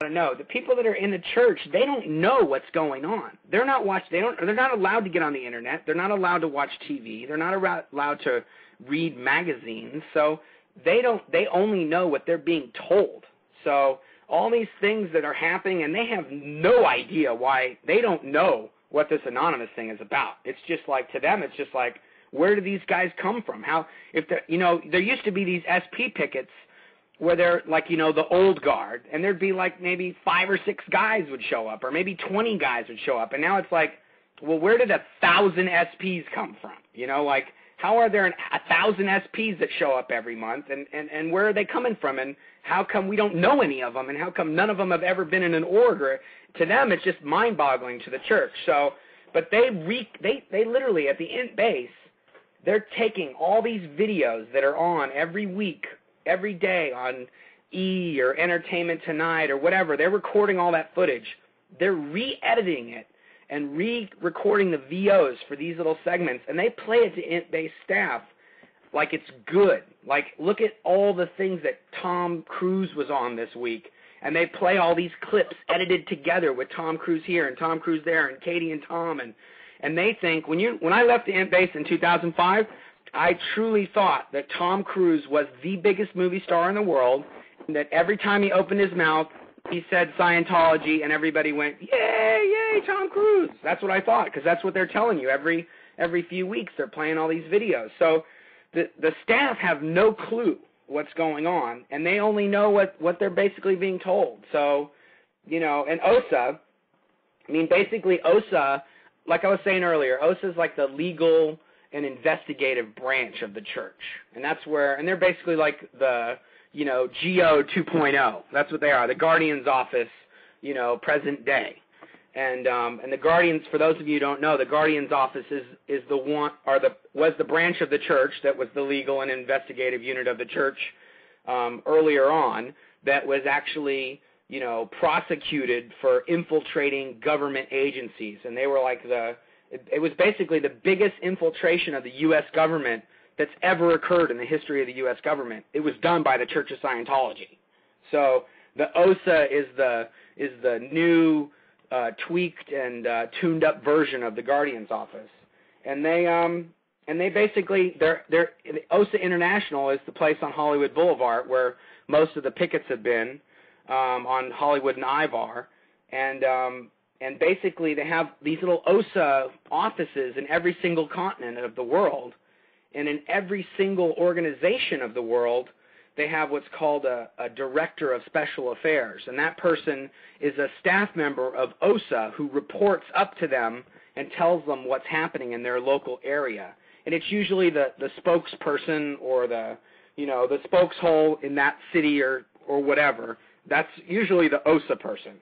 to know. The people that are in the church, they don't know what's going on. They're not they're not allowed to get on the internet. They're not allowed to watch TV. They're not allowed to read magazines. So they only know what they're being told. So all these things that are happening, and they have no idea why. They don't know what this anonymous thing is about. It's just like, to them, it's just like, where do these guys come from? There used to be these SP pickets where they're like, the old guard, and there'd be like maybe 5 or 6 guys would show up, or maybe 20 guys would show up, and now it's like, well, where did 1,000 SPs come from? Like, how are there 1,000 SPs that show up every month, and where are they coming from, and how come we don't know any of them, and how come none of them have ever been in an org? Or, to them, it's just mind-boggling to the church. So, but they literally, at the Int base, they're taking all these videos that are on every week, every day on E! Or Entertainment Tonight or whatever. They're recording all that footage. They're re-editing it and re-recording the VOs for these little segments, and they play it to Int-based staff like it's good. Like, look at all the things that Tom Cruise was on this week, and they play all these clips edited together with Tom Cruise here and Tom Cruise there and Katie and Tom, and they think, when I left the Int base in 2005, I truly thought that Tom Cruise was the biggest movie star in the world, and that every time he opened his mouth, he said Scientology, and everybody went, yay, yay, Tom Cruise. That's what I thought, because that's what they're telling you. Every few weeks they're playing all these videos. So the staff have no clue what's going on, and they only know what they're basically being told. So, and OSA, basically OSA, like I was saying earlier, OSA is like the legal and investigative branch of the church. And that's where, and they're basically like the, GO 2.0. That's what they are, the Guardian's office, present day. And the Guardians, for those of you who don't know, the Guardian's office is the one, was the branch of the church that was the legal and investigative unit of the church earlier on, that was actually, prosecuted for infiltrating government agencies. And they were like it was basically the biggest infiltration of the U.S. government that's ever occurred in the history of the U.S. government. It was done by the Church of Scientology. So the OSA is the new, tweaked and tuned up version of the Guardian's office. And they basically, OSA International is the place on Hollywood Boulevard where most of the pickets have been, on Hollywood and Ivar. And basically they have these little OSA offices in every single continent of the world. And in every single organization of the world, they have what's called a director of special affairs. And that person is a staff member of OSA who reports up to them and tells them what's happening in their local area. And it's usually the spokesperson or the spokeshole in that city or whatever. That's usually the OSA person.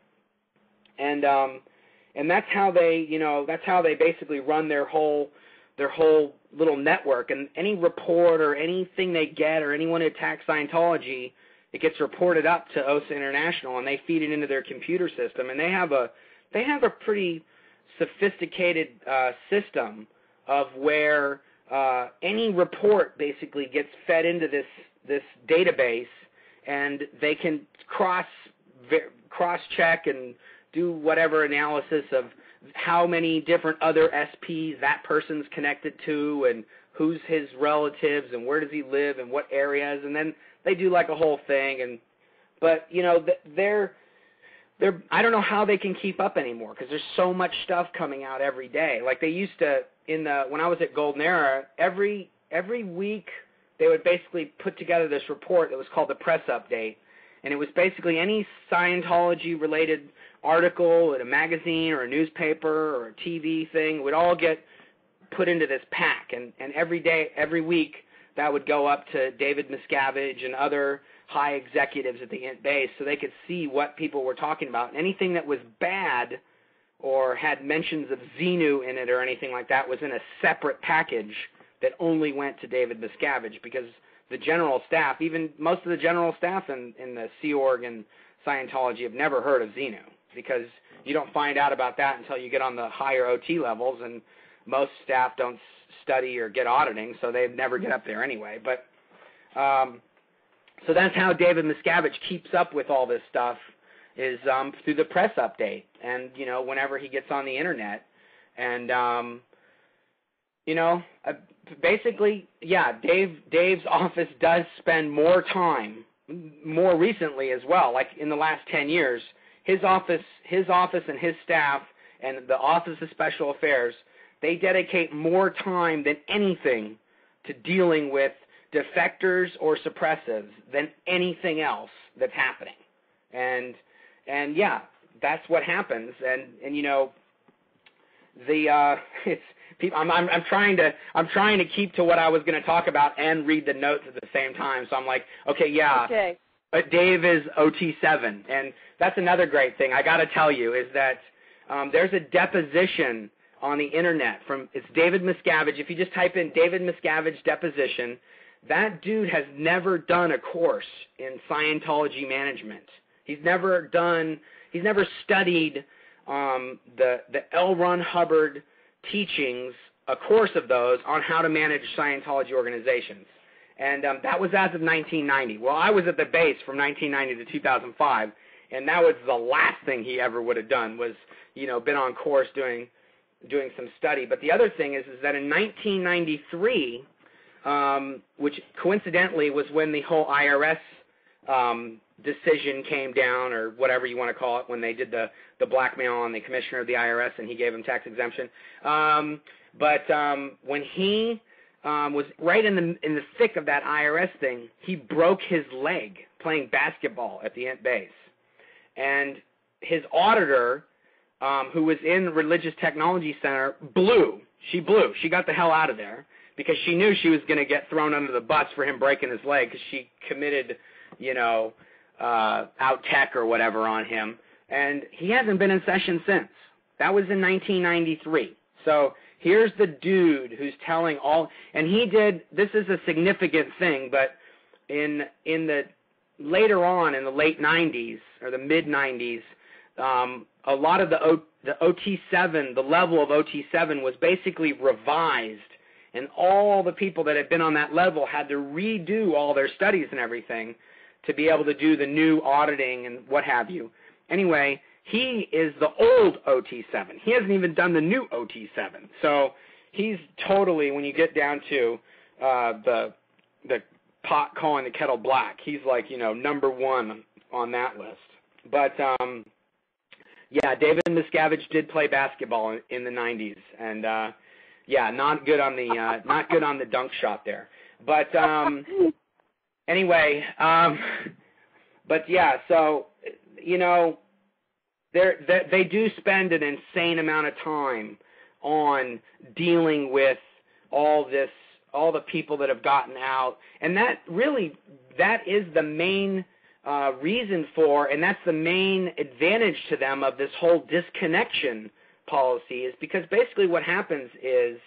And that's how they basically run their whole little network. And any report or anything they get or anyone who attacks Scientology, it gets reported up to OSA International, and they feed it into their computer system. And they have a pretty sophisticated system of where any report basically gets fed into this database, and they can cross-check and do whatever analysis of how many different other SPs that person's connected to and who's his relatives and where does he live and what areas, and then they do like a whole thing. But they're I don't know how they can keep up anymore because there's so much stuff coming out every day. Like they used to when I was at Golden Era, every week they would basically put together this report that was called the Press Update, and it was basically any Scientology-related article in a magazine or a newspaper or a TV thing would all get put into this pack, and every week that would go up to David Miscavige and other high executives at the Int base so they could see what people were talking about. And anything that was bad or had mentions of Xenu in it or anything like that was in a separate package that only went to David Miscavige, because the general staff, even most of the general staff in the Sea Org and Scientology, have never heard of Xenu, because you don't find out about that until you get on the higher OT levels, and most staff don't study or get auditing, so they never get up there anyway. But so that's how David Miscavige keeps up with all this stuff, is through the press update, and whenever he gets on the internet, and basically, yeah, Dave's office does spend more time, more recently as well, like in the last 10 years, his office and his staff and the Office of Special Affairs, they dedicate more time than anything to dealing with defectors or suppressives than anything else that's happening. And yeah, that's what happens. And it's people. I'm trying to keep to what I was going to talk about and read the notes at the same time. So I'm like, okay, yeah. Okay. Dave is OT7, and that's another great thing I got to tell you is that there's a deposition on the internet it's David Miscavige. If you just type in David Miscavige deposition, that dude has never done a course in Scientology management. He's never studied the L. Ron Hubbard teachings, a course of those on how to manage Scientology organizations. And that was as of 1990. Well, I was at the base from 1990 to 2005, and that was the last thing he ever would have done was, been on course doing some study. But the other thing is that in 1993, which coincidentally was when the whole IRS decision came down, or whatever you want to call it, when they did the blackmail on the commissioner of the IRS and he gave him tax exemption. But when he was right in the thick of that IRS thing, he broke his leg playing basketball at the Int base. And his auditor, who was in Religious Technology Center, blew. She got the hell out of there because she knew she was going to get thrown under the bus for him breaking his leg because she committed, out tech or whatever on him. And he hasn't been in session since. That was in 1993. So here's the dude who's telling all, and he did, this is a significant thing, but in the, later on in the late 90s or the mid 90s, a lot of the OT7, the level of OT7 was basically revised, and all the people that had been on that level had to redo all their studies and everything to be able to do the new auditing and what have you. Anyway, he is the old OT7. He hasn't even done the new OT7. So he's totally, when you get down to the pot calling the kettle black, he's like, number one on that list. But yeah, David Miscavige did play basketball in the 90s, and yeah, not good on the dunk shot there. But anyway, but yeah, so they do spend an insane amount of time on dealing with all the people that have gotten out, and that is the main reason for, and that's the main advantage to them of this whole disconnection policy, is because basically what happens is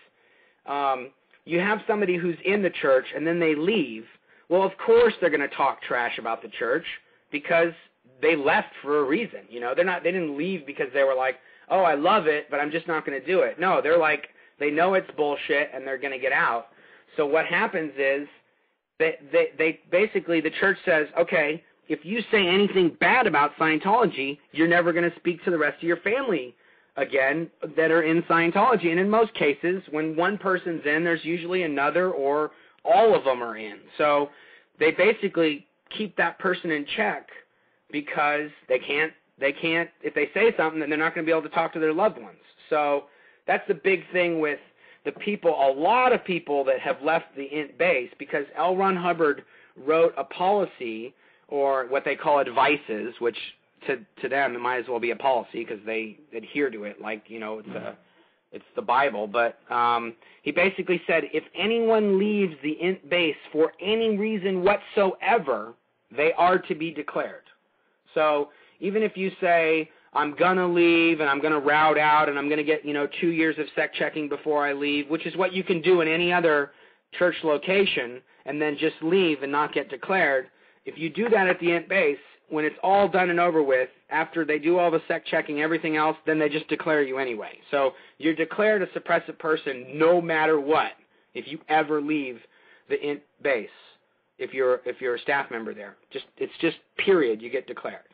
you have somebody who's in the church and then they leave. Well, of course they're going to talk trash about the church because they left for a reason. They didn't leave because they were like, oh, I love it, but I'm just not going to do it. No, they're like, they know it's bullshit and they're going to get out. So what happens is they basically, the church says, okay, if you say anything bad about Scientology, you're never going to speak to the rest of your family again that are in Scientology. And in most cases, when one person's in, there's usually another or all of them are in. So they basically keep that person in check because they can't, if they say something, then they're not going to be able to talk to their loved ones. So that's the big thing with the people, a lot of people that have left the Int base, because L. Ron Hubbard wrote a policy, or what they call advices, which to them it might as well be a policy because they adhere to it like, it's the Bible. But he basically said if anyone leaves the Int base for any reason whatsoever, they are to be declared. So even if you say, I'm going to leave and I'm going to route out and I'm going to get, 2 years of sec checking before I leave, which is what you can do in any other church location, and then just leave and not get declared. If you do that at the Int base, when it's all done and over with, after they do all the sec checking, everything else, then they just declare you anyway. So you're declared a suppressive person no matter what if you ever leave the Int base, if you're a staff member there. It's just period, you get declared.